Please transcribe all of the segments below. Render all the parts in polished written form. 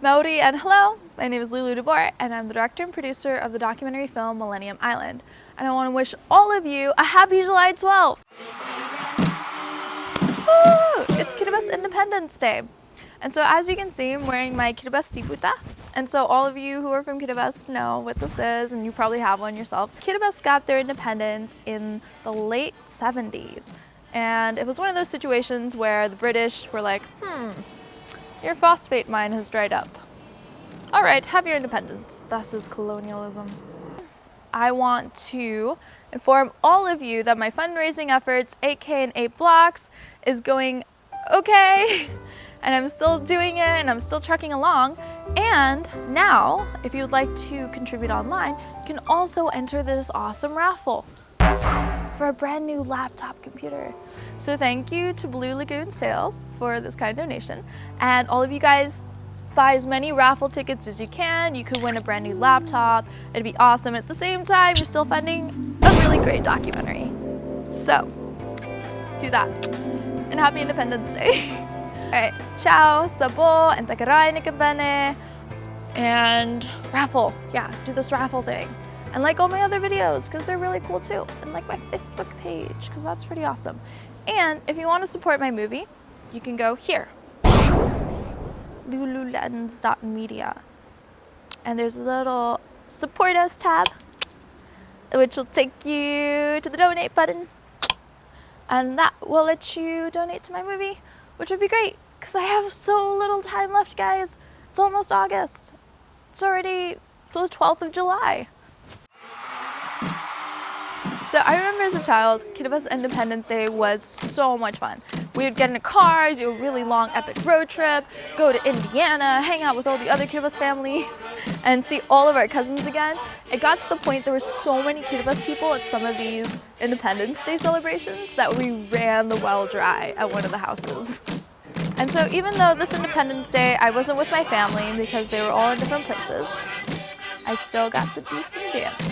Maori and hello, my name is Lulu and I'm the director and producer of the documentary film Millennium Island. And I want to wish all of you a happy July 12th! Woo! It's Kiribati Independence Day. And so as you can see, I'm wearing my Kiribati Tibuta. And so all of you who are from Kiribati know what this is, and you probably have one yourself. Kiribati got their independence in the late 70s. And it was one of those situations where the British were like, your phosphate mine has dried up. All right, have your independence. This is colonialism. I want to inform all of you that my fundraising efforts, 8K and 8 blocks, is going okay. And I'm still doing it and I'm still trucking along. And now, if you would like to contribute online, you can also enter this awesome raffle for a brand new laptop computer. So thank you to Blue Lagoon Sales for this kind donation. And all of you guys buy as many raffle tickets as you can. You could win a brand new laptop. It'd be awesome. At the same time, you're still funding a really great documentary. So do that. And happy Independence Day. All right, ciao, sabo, and takarai ni kabene. And raffle, yeah, do this raffle thing. And like all my other videos, because they're really cool too. And like my Facebook page, because that's pretty awesome. And if you want to support my movie, you can go here. lululens.media. And there's a little support us tab, which will take you to the donate button. And that will let you donate to my movie, which would be great, because I have so little time left, guys. It's almost August. It's already the 12th of July. So I remember as a child, Kiribati Independence Day was so much fun. We would get in a car, do a really long epic road trip, go to Indiana, hang out with all the other Kiribati families, and see all of our cousins again. It got to the point there were so many Kiribati people at some of these Independence Day celebrations that we ran the well dry at one of the houses. And so even though this Independence Day I wasn't with my family because they were all in different places, I still got to do some dancing.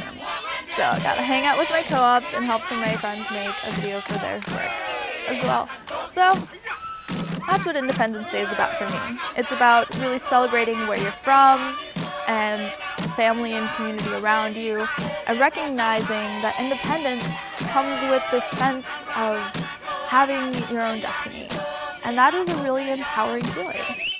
So I got to hang out with my co-ops and help some of my friends make a video for their work as well. So that's what Independence Day is about for me. It's about really celebrating where you're from and the family and community around you, and recognizing that independence comes with this sense of having your own destiny. And that is a really empowering feeling.